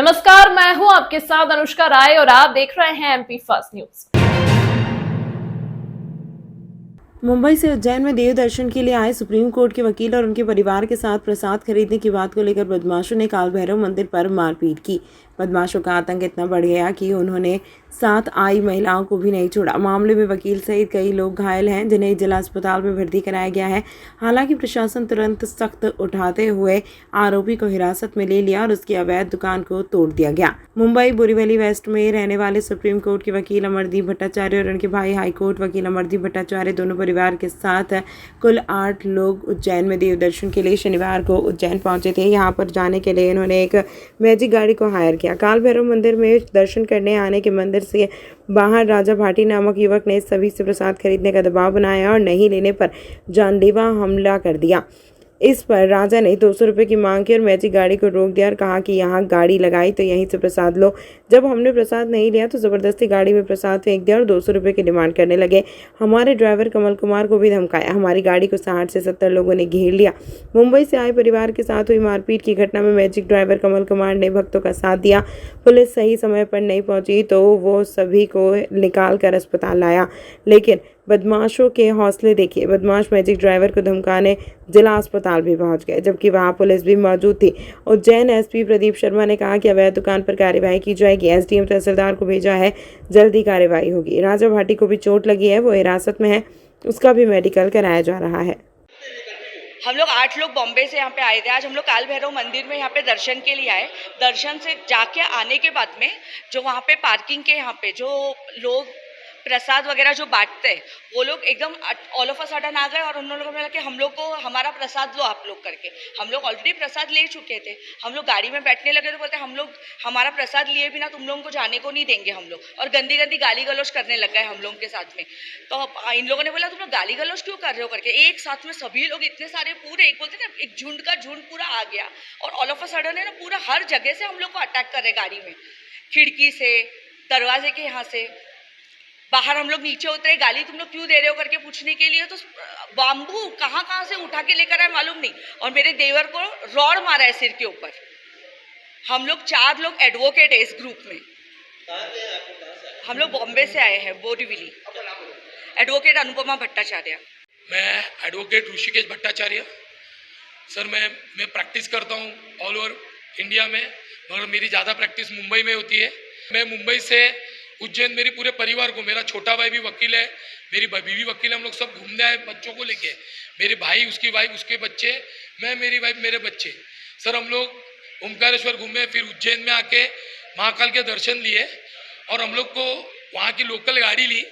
नमस्कार, मैं हूं आपके साथ अनुष्का राय और आप देख रहे हैं एमपी फर्स्ट न्यूज। मुंबई से उज्जैन में देव दर्शन के लिए आए सुप्रीम कोर्ट के वकील और उनके परिवार के साथ प्रसाद खरीदने की बात को लेकर बदमाशों ने काल भैरव मंदिर पर मारपीट की। बदमाशों का आतंक इतना बढ़ गया कि उन्होंने साथ आई महिलाओं को भी नहीं छोड़ा। मामले में वकील सहित कई लोग घायल हैं, जिन्हें जिला अस्पताल में भर्ती कराया गया है। हालांकि प्रशासन तुरंत सख्त उठाते हुए आरोपी को हिरासत में ले लिया और उसकी अवैध दुकान को तोड़ दिया गया। मुंबई बोरीवली वेस्ट में रहने वाले सुप्रीम कोर्ट के वकील अमरदीप भट्टाचार्य और उनके भाई हाईकोर्ट वकील अमरदीप भट्टाचार्य दोनों परिवार के साथ कुल 8 लोग उज्जैन में देव दर्शन के लिए शनिवार को उज्जैन पहुंचे थे। यहां पर जाने के लिए इन्होंने एक मैजिक गाड़ी को हायर किया। काल भैरव मंदिर में दर्शन करने आने के मंदिर से बाहर राजा भाटी नामक युवक ने सभी से प्रसाद खरीदने का दबाव बनाया और नहीं लेने पर जानलेवा हमला कर दिया। इस पर राजा ने 200 रुपये की मांग की और मैजिक गाड़ी को रोक दिया और कहा कि यहाँ गाड़ी लगाई तो यहीं से प्रसाद लो। जब हमने प्रसाद नहीं लिया तो ज़बरदस्ती गाड़ी में प्रसाद फेंक दिया और 200 रुपये की डिमांड करने लगे। हमारे ड्राइवर कमल कुमार को भी धमकाया। हमारी गाड़ी को 60 से 70 लोगों ने घेर लिया। मुंबई से आए परिवार के साथ हुई मारपीट की घटना में मैजिक ड्राइवर कमल कुमार ने भक्तों का साथ दिया। पुलिस सही समय पर नहीं पहुंची तो वो सभी को निकाल कर अस्पताल लाया, लेकिन बदमाशों के हौसले देखिए। बदमाश मैजिक ड्राइवर को धमकाने जिला अस्पताल भी पहुंच गए, जबकि वहां पुलिस भी मौजूद थी। उज्जैन एसपी प्रदीप शर्मा ने कहा कि अवैध दुकान पर कार्यवाही की जाएगी। एसडीएम तहसीलदार को भेजा है, जल्दी कार्यवाही होगी। राजा भाटी को भी चोट लगी है, वो हिरासत में है, उसका भी मेडिकल कराया जा रहा है। हम लोग 8 लोग बॉम्बे से यहाँ पे आए थे। आज हम लोग काल भैरव मंदिर में यहाँ पे दर्शन के लिए आए। दर्शन से जाके आने के बाद में जो वहाँ पे पार्किंग के यहाँ पे जो लोग प्रसाद वगैरह जो बांटते हैं वो लोग एकदम ऑल ऑफ अ सडन आ गए और उन लोगों ने बोला कि हम लोग को हमारा प्रसाद लो आप लोग करके। हम लोग ऑलरेडी प्रसाद ले चुके थे। हम लोग गाड़ी में बैठने लगे तो बोलते हम लोग हमारा प्रसाद लिए बिना तुम लोगों को जाने को नहीं देंगे हम लोग, और गंदी गंदी गाली गलौज करने लग गए हम लोगों के साथ में। तो इन लोगों ने बोला तुम लोग गाली गलौज क्यों कर रहे हो करके। एक साथ में सभी लोग इतने सारे पूरे एक बोलते ना एक झुंड का झुंड पूरा आ गया और ऑल ऑफ अ सडन है ना पूरा हर जगह से हम लोग को अटैक कर रहे गाड़ी में, खिड़की से, दरवाजे के यहाँ से, बाहर हम लोग नीचे उतरे, गाली तुम लोग क्यों दे रहे हो करके पूछने के लिए। तो बाम्बू कहाँ से उठा के लेकर आए मालूम नहीं, और मेरे देवर को रॉड मारा है सिर के ऊपर। हम लोग 4 लोग एडवोकेट है इस ग्रुप में। हम लोग बॉम्बे से आए हैं, बोरीवली। एडवोकेट अनुपमा भट्टाचार्य। मैं एडवोकेट ऋषिकेश भट्टाचार्य। सर मैं प्रैक्टिस करता हूँ ऑल ओवर इंडिया में, मगर मेरी ज़्यादा प्रैक्टिस मुंबई में होती है। मैं मुंबई से उज्जैन मेरी पूरे परिवार को, मेरा छोटा भाई भी वकील है, मेरी बीवी वकील है, हम लोग सब घूमने आए बच्चों को लेके। मेरे भाई, उसकी वाइफ, उसके बच्चे, मैं, मेरी वाइफ, मेरे बच्चे। सर हम लोग ओमकारेश्वर घूमे, फिर उज्जैन में आके महाकाल के दर्शन लिए और हम लोग को वहाँ की लोकल गाड़ी ली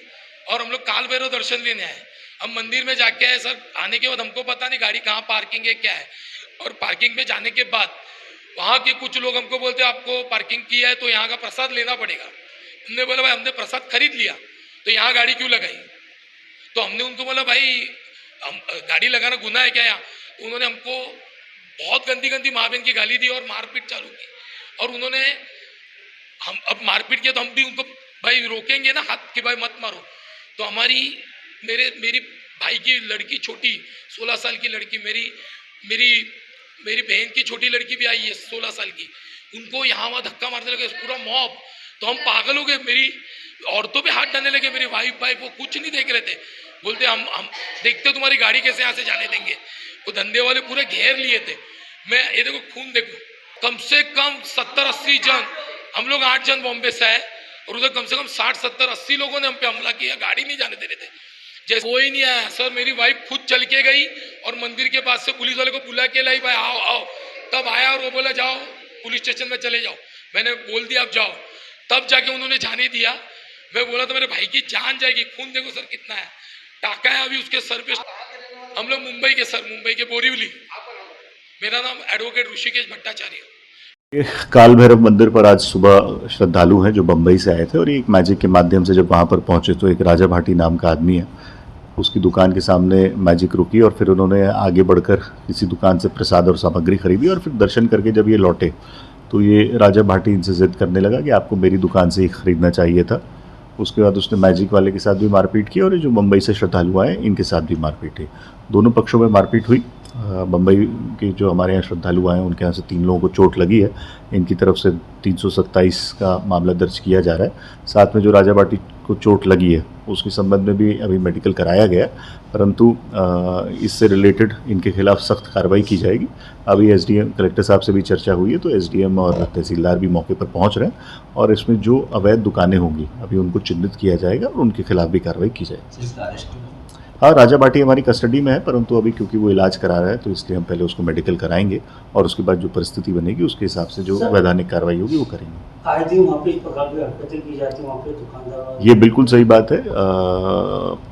और हम लोग काल भैरव दर्शन लेने आए। हम मंदिर में जाके आए। सर आने के बाद हमको पता नहीं गाड़ी कहाँ पार्किंग है क्या है, और पार्किंग में जाने के बाद वहाँ के कुछ लोग हमको बोलते आपको पार्किंग किया है तो यहाँ का प्रसाद लेना पड़ेगा। हमने बोला भाई हमने प्रसाद खरीद लिया तो यहाँ गाड़ी क्यों लगाई। तो हमने उनको बोला भाई हम गाड़ी लगाना गुनाह है क्या यहाँ। तो उन्होंने हमको बहुत गंदी गंदी माँ बहन की गाली दी और मारपीट चालू की। और उन्होंने हम अब मारपीट किया तो हम भी उनको भाई रोकेंगे ना हाथ कि भाई मत मारो। तो मेरी भाई की लड़की छोटी 16 साल की लड़की, मेरी बहन की छोटी लड़की भी आई है 16 साल की, उनको यहाँ वहाँ धक्का मारने लगे पूरा मॉब। तो हम पागल हो गए, मेरी औरतों पे हाथ डालने लगे। मेरी वाइफ वो कुछ नहीं देख रहे थे, बोलते हम देखते तुम्हारी गाड़ी कैसे यहाँ से जाने देंगे। वो धंधे वाले पूरे घेर लिए थे। मैं ये देखो खून देखो, कम से कम 70-80 जन, हम लोग 8 जन बॉम्बे से आए और उधर कम से कम 60-70-80 लोगों ने हम पे हमला किया, गाड़ी नहीं जाने दे रहे थे। जैसे कोई नहीं आया सर, मेरी वाइफ खुद चल के गई और मंदिर के पास से पुलिस वाले को बुला के लाई, भाई आओ आओ। तब आया और वो बोला जाओ पुलिस स्टेशन में चले जाओ। मैंने बोल दिया आप जाओ, तब जाके उन्होंने जाने दिया। मैं बोला तो मेरे भाई की जान जाएगी। खून देखो सर कितना है, टाका है अभी उसके सर पे। हम लोग मुंबई के सर, मुंबई के बोरीवली। मेरा नाम एडवोकेट ऋषिकेश भट्टाचार्य। काल भैरव मंदिर पर आज सुबह श्रद्धालु हैं जो बम्बई से आए थे और एक मैजिक के माध्यम से जब वहाँ पर पहुँचे तो एक राजा भाटी नाम का आदमी है, उसकी दुकान के सामने मैजिक रुकी और फिर उन्होंने आगे बढ़कर किसी दुकान से प्रसाद और सामग्री खरीदी और फिर दर्शन करके जब ये लौटे तो ये राजा भाटी इनसे जिद करने लगा कि आपको मेरी दुकान से ही खरीदना चाहिए था उसके बाद उसने मैजिक वाले के साथ भी मारपीट की और ये जो मुंबई से श्रद्धालु आए इनके साथ भी मारपीट हुई। दोनों पक्षों में मारपीट हुई। मुंबई के जो हमारे यहाँ श्रद्धालु आए हैं उनके यहाँ से 3 लोगों को चोट लगी है। इनकी तरफ से 327 का मामला दर्ज किया जा रहा है। साथ में जो राजा बाटी को चोट लगी है उसके संबंध में भी अभी मेडिकल कराया गया, परंतु इससे रिलेटेड इनके खिलाफ सख्त कार्रवाई की जाएगी। अभी एसडीएम कलेक्टर साहब से भी चर्चा हुई है, तो एसडीएम और तहसीलदार भी मौके पर पहुंच रहे हैं और इसमें जो अवैध दुकानें होंगी अभी उनको चिन्हित किया जाएगा और उनके खिलाफ भी कार्रवाई की जाएगी। हाँ, राजा बाटी हमारी कस्टडी में है, परंतु अभी क्योंकि वो इलाज करा रहा है तो इसलिए हम पहले उसको मेडिकल कराएंगे और उसके बाद जो परिस्थिति बनेगी उसके हिसाब से जो वैधानिक कार्रवाई होगी वो करेंगे। आए दिन वहाँ पे इस प्रकार की हरकतें की जाती हैं, वहाँ पे दुकानदार। ये बिल्कुल सही बात है।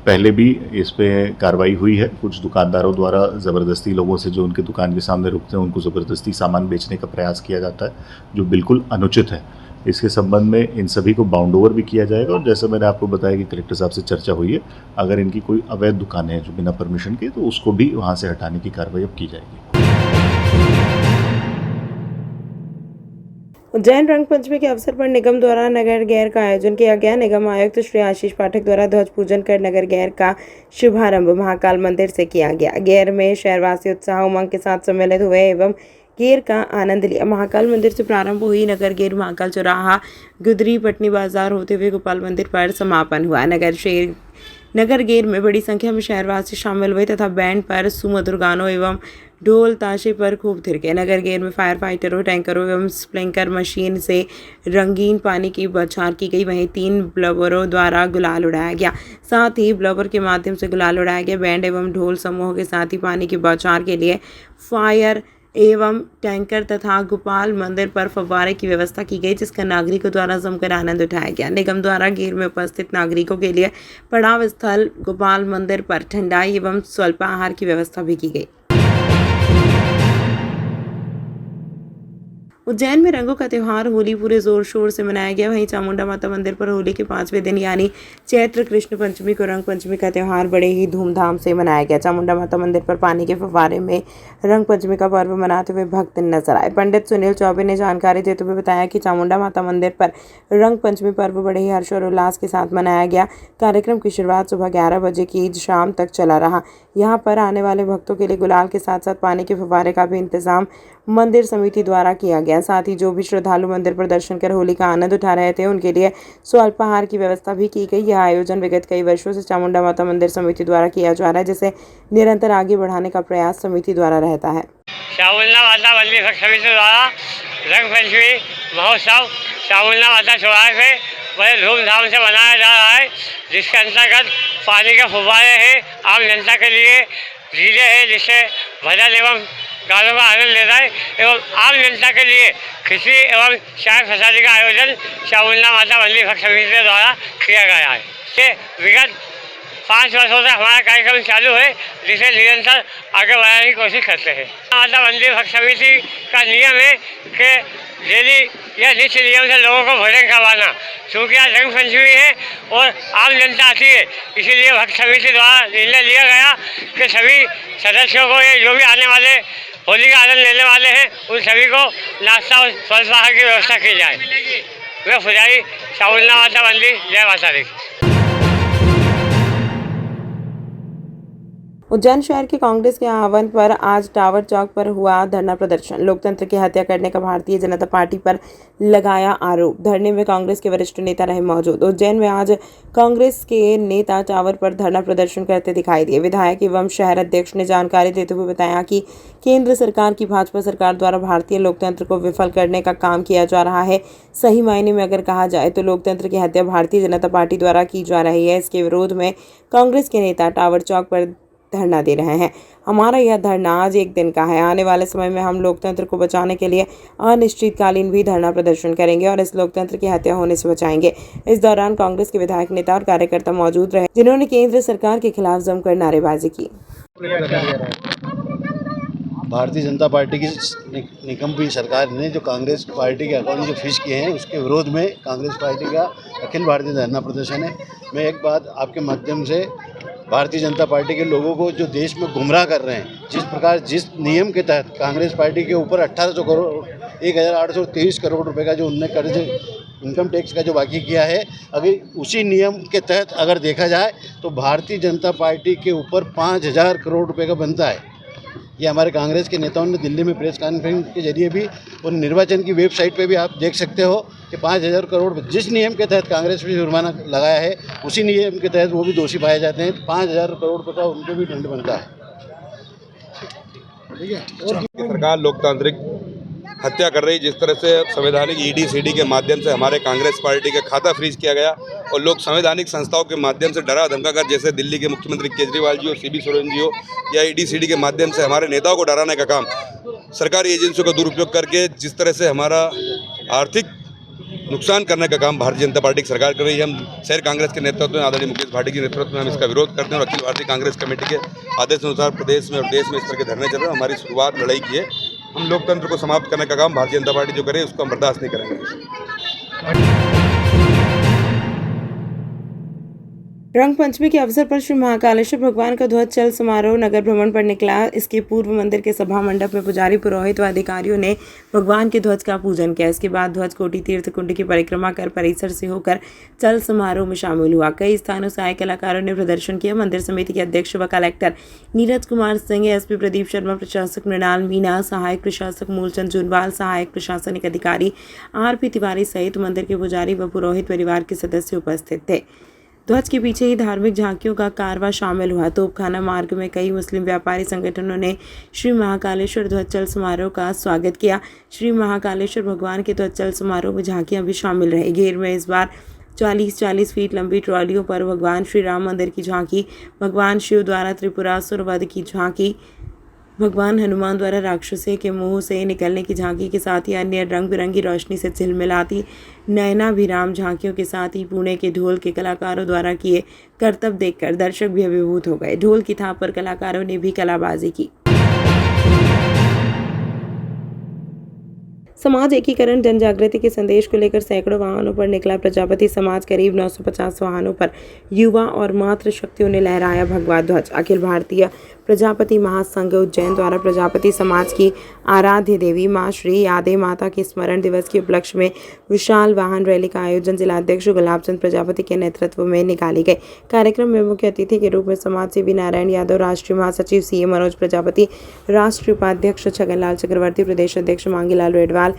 पहले भी इस पे कार्रवाई हुई है। कुछ दुकानदारों द्वारा ज़बरदस्ती लोगों से जो उनके दुकान के सामने रुकते हैं उनको ज़बरदस्ती सामान बेचने का प्रयास किया जाता है, जो बिल्कुल अनुचित है। इसके संबंध में इन सभी को बाउंड ओवर भी किया जाएगा और जैसा मैंने आपको बताया कि कलेक्टर साहब से चर्चा हुई है, अगर इनकी कोई अवैध दुकानें हैं जो बिना परमिशन के, तो उसको भी वहाँ से हटाने की कार्रवाई अब की जाएगी। उज्जैन रंग पंचमी के अवसर पर निगम द्वारा नगर गैर का आयोजन किया गया। निगम आयुक्त श्री आशीष पाठक द्वारा ध्वज पूजन कर नगर गैर का शुभारंभ महाकाल मंदिर से किया गया। गैर में शहरवासी उत्साह उमंग के साथ सम्मिलित हुए एवं गेर का आनंद लिया। महाकाल मंदिर से प्रारंभ हुई नगर गेर महाकाल चौराहा गुदरी पटनी बाजार होते हुए गोपाल मंदिर पर समापन हुआ। नगर गेर में बड़ी संख्या में शहरवासी शामिल हुए तथा बैंड पर सुमधुर गानों एवं ढोल ताशे पर खूब थिरके। नगर गेर में फायर फाइटरों, टैंकरों एवं स्प्रिंकलर मशीन से रंगीन पानी की बौछार की गई। वहीं 3 ब्लबरों द्वारा गुलाल उड़ाया गया। साथ ही ब्लबर के माध्यम से गुलाल उड़ाया गया। बैंड एवं ढोल समूह के साथ ही पानी की बौछार के लिए फायर एवं टैंकर तथा गोपाल मंदिर पर फव्वारे की व्यवस्था की गई, जिसका नागरिकों द्वारा जमकर आनंद उठाया गया। निगम द्वारा गेर में उपस्थित नागरिकों के लिए पड़ाव स्थल गोपाल मंदिर पर ठंडाई एवं स्वल्पाहार की व्यवस्था भी की गई। उज्जैन में रंगों का त्यौहार होली पूरे जोर शोर से मनाया गया। वहीं चामुंडा माता मंदिर पर होली के 5वें दिन यानी चैत्र कृष्ण पंचमी को रंग पंचमी का त्यौहार बड़े ही धूमधाम से मनाया गया। चामुंडा माता मंदिर पर पानी के फव्वारे में रंग पंचमी का पर्व मनाते हुए भक्त नजर आए। पंडित सुनील चौबे ने जानकारी देते हुए बताया कि चामुंडा माता मंदिर पर रंग पंचमी पर्व बड़े ही हर्ष और उल्लास के साथ मनाया गया। कार्यक्रम की शुरुआत सुबह 11 बजे की शाम तक चला रहा। यहाँ पर आने वाले भक्तों के लिए गुलाल के साथ साथ पानी के फव्वारे का भी इंतजाम मंदिर समिति द्वारा किया गया। साथ ही जो भी श्रद्धालु मंदिर पर दर्शन कर होली का आनंद उठा रहे थे उनके लिए स्वल्पाहार की व्यवस्था भी की गई। यह आयोजन विगत कई वर्षों से चामुंडा माता मंदिर समिति द्वारा किया जा रहा है, जिसे निरंतर आगे बढ़ाने का प्रयास समिति द्वारा रहता है। चामुंडा माता मंदिर समिति द्वारा रंग पंचमी महोत्सव चामुंडा माता चौराहे पे बड़े धूमधाम से मनाया जा रहा है, जिसके अंतर्गत पानी के फव्वारे हैं, आम जनता के लिए झीलें हैं जिससे भजन एवं गानों का आनंद लेता है, एवं आम जनता के लिए खिचड़ी एवं चाय प्रसादी का आयोजन चामुंडा माता मंदिर समिति द्वारा किया गया है। ये विगत 5 वर्षों से हमारा कार्यक्रम चालू है, जिसे निरंतर आगे बढ़ाने की कोशिश करते हैं। माता मंदिर समिति का नियम है कि डेली या निश्चित नियम से लोगों को भोजन करवाना, क्योंकि आज रंग पंचमी है और आम जनता आती है, इसीलिए भक्त समिति द्वारा निर्णय लिया गया कि सभी सदस्यों को ये जो भी आने वाले होली का आनंद लेने वाले हैं उन सभी को नाश्ता और स्वल्पाहार की व्यवस्था की जाए। मैं पुजारी चामुंडा माता मंदिर, जय माता दी। उज्जैन शहर के कांग्रेस के आह्वान पर आज टावर चौक पर हुआ धरना प्रदर्शन। लोकतंत्र की हत्या करने का भारतीय जनता पार्टी पर लगाया आरोप। धरने में कांग्रेस के वरिष्ठ नेता रहे मौजूद। उज्जैन में आज कांग्रेस के नेता टावर पर धरना प्रदर्शन करते दिखाई दिए। विधायक एवं शहर अध्यक्ष ने जानकारी देते हुए बताया कि केंद्र सरकार की भाजपा सरकार द्वारा भारतीय लोकतंत्र को विफल करने का काम किया जा रहा है। सही मायने में अगर कहा जाए तो लोकतंत्र की हत्या भारतीय जनता पार्टी द्वारा की जा रही है। इसके विरोध में कांग्रेस के नेता टावर चौक पर धरना दे रहे हैं। हमारा यह धरना आज एक दिन का है। आने वाले समय में हम लोकतंत्र को बचाने के लिए अनिश्चितकालीन भी धरना प्रदर्शन करेंगे और इस लोकतंत्र की हत्या होने से बचाएंगे। इस दौरान कांग्रेस के विधायक, नेता और कार्यकर्ता मौजूद रहे, जिन्होंने केंद्र सरकार के खिलाफ जमकर नारेबाजी की। भारतीय जनता पार्टी की निकम्मी सरकार ने जो कांग्रेस पार्टी के अकाउंट जो फीस किए हैं उसके विरोध में कांग्रेस पार्टी का अखिल भारतीय धरना प्रदर्शन है। मैं एक बात आपके माध्यम से भारतीय जनता पार्टी के लोगों को जो देश में गुमराह कर रहे हैं, जिस प्रकार जिस नियम के तहत कांग्रेस पार्टी के ऊपर 1800 करोड़ 1823 करोड़ रुपए का जो उनने कर्ज इनकम टैक्स का जो बाकी किया है, अगर उसी नियम के तहत अगर देखा जाए तो भारतीय जनता पार्टी के ऊपर 5,000 करोड़ रुपए का बनता है। ये हमारे कांग्रेस के नेताओं ने दिल्ली में प्रेस कॉन्फ्रेंस के जरिए भी और निर्वाचन की वेबसाइट पे भी आप देख सकते हो कि 5,000 करोड़ जिस नियम के तहत कांग्रेस ने जुर्माना लगाया है, उसी नियम के तहत वो भी दोषी पाए जाते हैं। 5,000 करोड़ रुपये का उनको भी दंड बनता है। ठीक है। सरकार लोकतांत्रिक हत्या कर रही, जिस तरह से संवैधानिक ईडी सीडी के माध्यम से हमारे कांग्रेस पार्टी का खाता फ्रीज किया गया और लोग संवैधानिक संस्थाओं के माध्यम से डरा धमका कर, जैसे दिल्ली के मुख्यमंत्री केजरीवाल जी हो, सीबी सोरेन जी हो, या ईडी सीडी के माध्यम से हमारे नेताओं को डराने का काम सरकारी एजेंसियों का दुरुपयोग करके जिस तरह से हमारा आर्थिक नुकसान करने का काम भारतीय जनता पार्टी की सरकार कर रही है। हम शहर कांग्रेस के नेतृत्व में आदरणीय मुकेश भाटी के नेतृत्व में हम इसका विरोध करते हैं और अखिल भारतीय कांग्रेस कमेटी के आदेश अनुसार प्रदेश में और देश में इस तरह के धरने चल रहे हैं। हमारी शुरुआत लड़ाई की है। हम लोकतंत्र को समाप्त करने का काम भारतीय जनता पार्टी जो करे उसको हम बर्दाश्त नहीं करेंगे। रंग पंचमी के अवसर पर श्री महाकालेश्वर भगवान का ध्वज चल समारोह नगर भ्रमण पर निकला। इसके पूर्व मंदिर के सभा मंडप में पुजारी, पुरोहित व अधिकारियों ने भगवान के ध्वज का पूजन किया। इसके बाद ध्वज कोटि तीर्थ कुंड की परिक्रमा कर परिसर से होकर चल समारोह में शामिल हुआ। कई स्थानों से आए कलाकारों ने प्रदर्शन किया। मंदिर समिति के अध्यक्ष व कलेक्टर नीरज कुमार सिंह, एसपी प्रदीप शर्मा, प्रशासक मृणाल मीणा, सहायक प्रशासक मूलचंद जूनवाल, सहायक प्रशासनिक अधिकारी आरपी तिवारी सहित मंदिर के पुजारी व पुरोहित परिवार के सदस्य उपस्थित थे। ध्वज के पीछे ही धार्मिक झांकियों का कारवां शामिल हुआ। तोपखाना मार्ग में कई मुस्लिम व्यापारी संगठनों ने श्री महाकालेश्वर ध्वज चल समारोह का स्वागत किया। श्री महाकालेश्वर भगवान के ध्वज चल समारोह में झांकियां भी शामिल रही। घेर में इस बार 40-40 फीट लंबी ट्रॉलियों पर भगवान श्री राम मंदिर की झांकी, भगवान शिव द्वारा त्रिपुरासुर वध की झांकी, भगवान हनुमान द्वारा राक्षसी के मुंह से निकलने की झांकी के साथ ही अन्य रंग बिरंगी रोशनी से झिलमिलाती नयनाभिराम झांकियों के साथ ही पुणे के ढोल के कलाकारों द्वारा किए करतब देखकर दर्शक भी अभिभूत हो गए। ढोल की थाप पर कलाकारों ने भी कलाबाजी की। समाज एकीकरण जन जागृति के संदेश को लेकर सैकड़ों वाहनों पर निकला प्रजापति समाज। करीब 950 वाहनों पर युवा और मातृ शक्तियों ने लहराया भगवा ध्वज। अखिल भारतीय प्रजापति महासंघ उज्जैन द्वारा प्रजापति समाज की आराध्य देवी मां श्री यादे माता के स्मरण दिवस के उपलक्ष्य में विशाल वाहन रैली का आयोजन जिलाध्यक्ष गुलाबचंद प्रजापति के नेतृत्व में निकाली गई। कार्यक्रम में मुख्य अतिथि के रूप में समाज सेवी नारायण यादव, राष्ट्रीय महासचिव सीए मनोज प्रजापति, राष्ट्रीय उपाध्यक्ष छगनलाल चक्रवर्ती, प्रदेश अध्यक्ष मांगीलाल रेडवाल,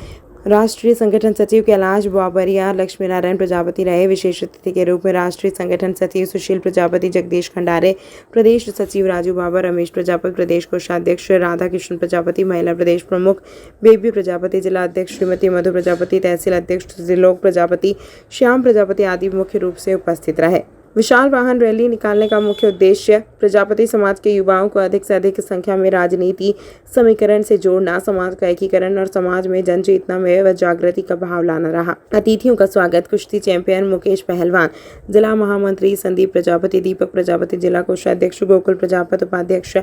राष्ट्रीय संगठन सचिव कैलाश बाबरिया, लक्ष्मी नारायण प्रजापति रहे। विशेष अतिथि के रूप में राष्ट्रीय संगठन सचिव सुशील प्रजापति, जगदीश खंडारे, प्रदेश सचिव राजू बाबा, रमेश प्रजापति, प्रदेश कोषाध्यक्ष राधा कृष्ण प्रजापति, महिला प्रदेश प्रमुख बेबी प्रजापति, जिला अध्यक्ष श्रीमती मधु प्रजापति, तहसील अध्यक्ष त्रिलोक प्रजापति, श्याम प्रजापति आदि मुख्य रूप से उपस्थित रहे। विशाल वाहन रैली निकालने का मुख्य उद्देश्य प्रजापति समाज के युवाओं को अधिक से अधिक संख्या में राजनीति समीकरण से जोड़ना, समाज का एकीकरण और समाज में जन चेतना में व जागृति का भाव लाना रहा। अतिथियों का स्वागत कुश्ती चैंपियन मुकेश पहलवान, जिला महामंत्री संदीप प्रजापति, दीपक प्रजापति, जिला कोषाध्यक्ष गोकुल प्रजापति, उपाध्यक्ष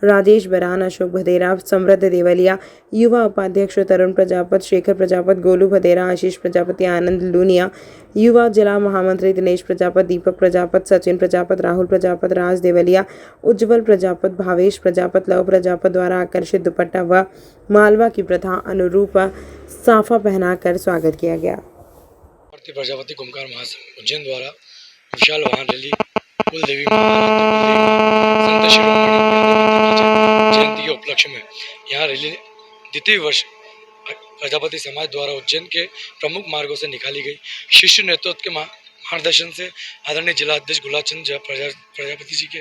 राजेश बरान, अशोक भदेरा, समृद्ध देवलिया, युवा उपाध्यक्ष तरुण प्रजापति, शेखर प्रजापति, गोलू भदेरा, आशीष प्रजापति, आनंद लूनिया, युवा जिला महामंत्री दिनेश प्रजापति, दीपक प्रजापति, सचिन प्रजापति, राहुल प्रजापति, राज देवलिया, उज्जवल प्रजापति, भावेश प्रजापति, लव प्रजापति द्वारा आकर्षित दुपट्टा व मालवा की प्रथा अनुरूप साफा पहनाकर स्वागत किया गया। भारतीय प्रजापति कुमकार महासंघ उज्जैन द्वारा विशाल वाहन रैली कुल देवी संत शिरोमणि जयंती के उपलक्ष्य में यहाँ रैली द्वितीय वर्ष प्रजापति समाज द्वारा उज्जैन के प्रमुख मार्गों से निकाली गई। शिष्य नेतृत्व के मार्गदर्शन से आदरणीय जिला अध्यक्ष गुलाबचंद प्रजापति जी के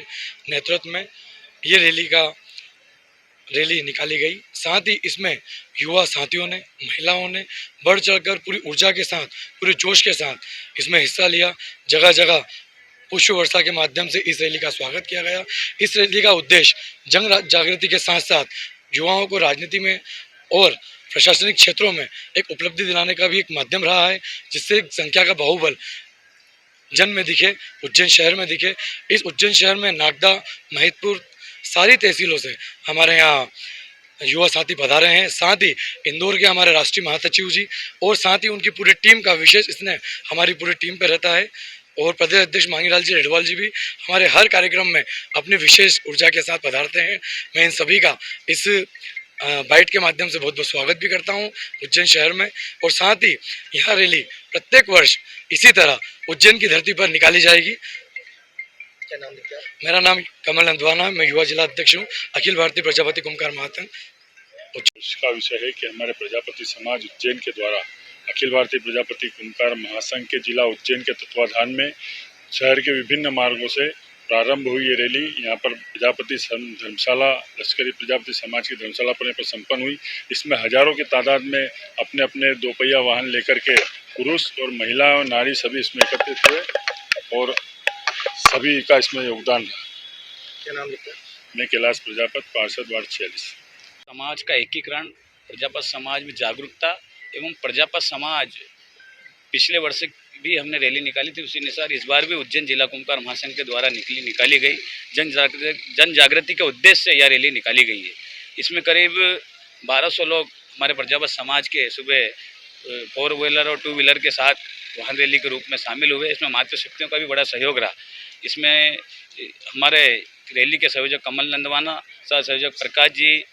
नेतृत्व में ये रैली निकाली गई। साथ ही इसमें युवा साथियों ने, महिलाओं ने बढ़ चढ़कर पूरी ऊर्जा के साथ, पूरे जोश के साथ इसमें हिस्सा लिया। जगह जगह पुष्प वर्षा के माध्यम से इस रैली का स्वागत किया गया। इस रैली का उद्देश्य जन जागृति के साथ साथ युवाओं को राजनीति में और प्रशासनिक क्षेत्रों में एक उपलब्धि दिलाने का भी एक माध्यम रहा है, जिससे संख्या का बाहुबल जन में दिखे, उज्जैन शहर में दिखे। इस उज्जैन शहर में नागदा, महिदपुर सारी तहसीलों से हमारे यहाँ युवा साथी पधारे हैं। साथ ही इंदौर के हमारे राष्ट्रीय महासचिव जी और साथ ही उनकी पूरी टीम का विशेष इसने हमारी पूरी टीम पे रहता है। और प्रदेश अध्यक्ष मांगीलाल जी रेडवाल जी भी हमारे हर कार्यक्रम में अपनी विशेष ऊर्जा के साथ पधारते हैं। मैं इन सभी का इस बाइट के माध्यम से बहुत बहुत स्वागत भी करता हूँ उज्जैन शहर में। और साथ ही यह रैली प्रत्येक वर्ष इसी तरह उज्जैन की धरती पर निकाली जाएगी। क्या नाम लिखा? मेरा नाम कमल नंदवाना है, मैं युवा जिला अध्यक्ष हूँ अखिल भारतीय प्रजापति कुंभकार महासंघ। इसका विषय है कि हमारे प्रजापति समाज उज्जैन के द्वारा अखिल भारतीय प्रजापति कुंभकार महासंघ के जिला उज्जैन के तत्वाधान में शहर के विभिन्न मार्गों से प्रारंभ हुई ये रैली यहाँ पर प्रजापति धर्मशाला लश्करी प्रजापति समाज की धर्मशाला पर संपन्न हुई। इसमें हजारों की तादाद में अपने अपने दोपहिया वाहन लेकर के पुरुष और महिला और नारी सभी इसमें एकत्रित हुए और सभी का इसमें योगदान रहा। क्या नाम लिखा? मैं कैलाश प्रजापति, पार्षद वार्ड 46। समाज का एकीकरण, प्रजापति समाज में जागरूकता एवं प्रजापति समाज पिछले वर्ष भी हमने रैली निकाली थी, उसी अनुसार इस बार भी उज्जैन जिला कुंभकार महासंघ के द्वारा निकाली गई जन जागृति के उद्देश्य से यह रैली निकाली गई है। इसमें करीब 1200 लोग हमारे प्रजापति समाज के सुबह 4 व्हीलर और 2 व्हीलर के साथ वाहन रैली के रूप में शामिल हुए। इसमें मातृशक्तियों का भी बड़ा सहयोग रहा। इसमें हमारे रैली के संयोजक कमल नंदवाना, सह संयोजक प्रकाश जी,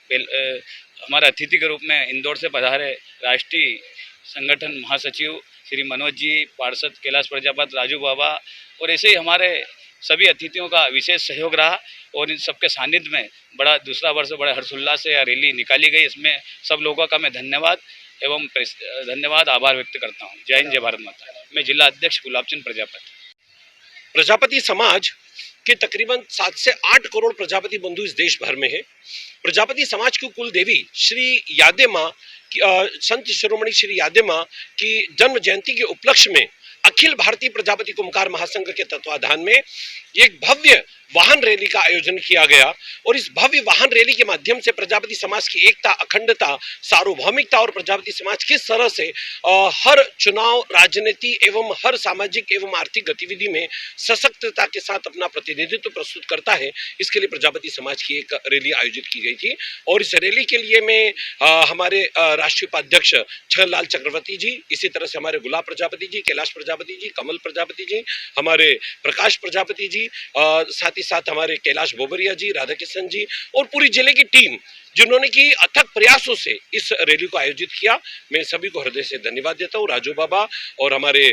हमारे अतिथि के रूप में इंदौर से पधारे राष्ट्रीय संगठन महासचिव श्री मनोज जी, पार्षद कैलाश प्रजापति, राजू बाबा और ऐसे ही हमारे सभी अतिथियों का विशेष सहयोग रहा। और इन सबके सानिध्य में दूसरा वर्ष बड़े हर्षोल्लास से यह रैली निकाली गई। इसमें सब लोगों का मैं धन्यवाद आभार व्यक्त करता हूँ। जय हिंद, जय भारत माता। मैं जिला अध्यक्ष गुलाबचंद प्रजापति। प्रजापति समाज के तकरीबन 7 से 8 करोड़ प्रजापति बंधु इस देश भर में है। प्रजापति समाज की कुल देवी श्री यादे माँ संत शिरोमणि श्री यादे माँ की जन्म जयंती के उपलक्ष्य में अखिल भारतीय प्रजापति कुंभकार महासंघ के तत्वाधान में एक भव्य वाहन रैली का आयोजन किया गया। और इस भव्य वाहन रैली के माध्यम से प्रजापति समाज की एकता, अखंडता, सार्वभौमिकता और प्रजापति समाज किस तरह से हर चुनाव, राजनीति एवं हर सामाजिक एवं आर्थिक गतिविधि में सशक्तता के साथ अपना प्रतिनिधित्व प्रस्तुत करता है, इसके लिए प्रजापति समाज की एक रैली आयोजित की गई थी। और इस रैली के लिए मैं हमारे राष्ट्रीय उपाध्यक्ष छगनलाल चक्रवर्ती जी, इसी तरह से हमारे गुलाब प्रजापति जी, कैलाश प्रजापति जी, कमल प्रजापति जी, हमारे प्रकाश प्रजापति जी, साथ ही साथ हमारे कैलाश बोबरिया जी, राधा किशन जी और पूरी जिले की टीम जिन्होंने की अथक प्रयासों से इस रैली को आयोजित किया, मैं सभी को हृदय से धन्यवाद देता हूँ। राजू बाबा और हमारे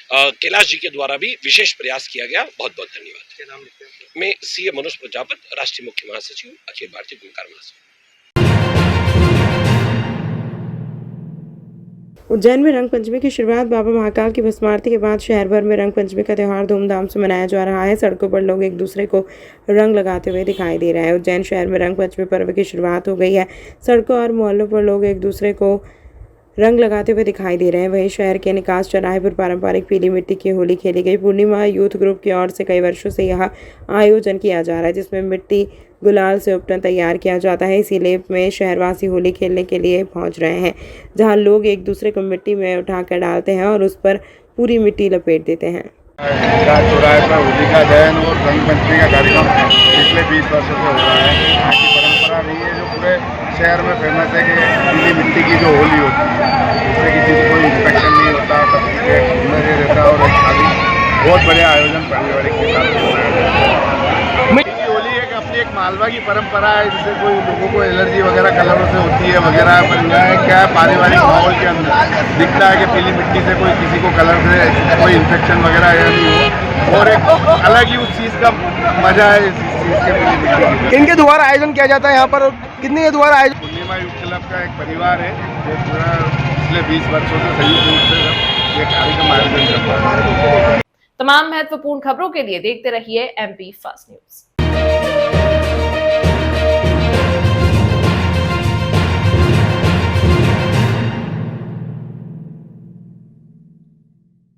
कैलाश जी के द्वारा भी विशेष प्रयास किया गया, बहुत बहुत धन्यवाद। क्या नाम लिखते हैं? मैं सीए मनोज प्रजापति, राष्ट्रीय मुख्य महासचिव अखिल भारतीय कुंभकार महासंघ। उज्जैन में रंग पंचमी की शुरुआत बाबा महाकाल की भस्म आरती के बाद शहर भर में रंग पंचमी का त्यौहार धूमधाम से मनाया जा रहा है। सड़कों पर लोग एक दूसरे को रंग लगाते हुए दिखाई दे रहे हैं। उज्जैन शहर में रंग पंचमी पर्व की शुरुआत हो गई है। सड़कों और मोहल्लों पर लोग एक दूसरे को रंग लगाते हुए दिखाई दे रहे हैं। वहीं शहर के निकास चौराहे पर पारंपरिक पीली मिट्टी की होली खेली गई। पूर्णिमा यूथ ग्रुप की ओर से कई वर्षों से यह आयोजन किया जा रहा है, जिसमें मिट्टी गुलाल से उपटन तैयार किया जाता है। इसीलिए में शहरवासी होली खेलने के लिए पहुंच रहे हैं, जहां लोग एक दूसरे को मिट्टी में उठाकर डालते हैं और उस पर पूरी मिट्टी लपेट देते हैं। चौराहे पर होली का दहन और रंग पंचमी का कार्यक्रम पिछले 20 वर्षों से हो रहा है। यहाँ की परंपरा रही है, जो पूरे शहर में फेमस है कि पीली मिट्टी की जो होली होती है, इससे किसी को कोई इन्फेक्शन नहीं होता, सब सुंदर ही रहता है। और खाली बहुत बढ़िया आयोजन पारिवारिक के साथ होता है। होली एक मालवा की परंपरा है, जिससे कोई लोगों को एलर्जी वगैरह कलरों से होती है वगैरह, पर यह क्या है पारिवारिक माहौल के अंदर दिखता है कि पीली मिट्टी से कोई किसी को कलर से कोई इन्फेक्शन वगैरह नहीं हो। और एक अलग ही उस चीज़ का मजा है इस चीज़ के पीली मिट्टी। किनके द्वारा आयोजन किया जाता है यहाँ पर, कितने के द्वारा आयोजन? पूर्णिमा यूथ क्लब का एक परिवार है जो पूरा पिछले 20 वर्षों से संयुक्त रूप से ये कार्यक्रम आयोजन करता है। तमाम महत्वपूर्ण खबरों के लिए देखते रहिए MP फास्ट न्यूज।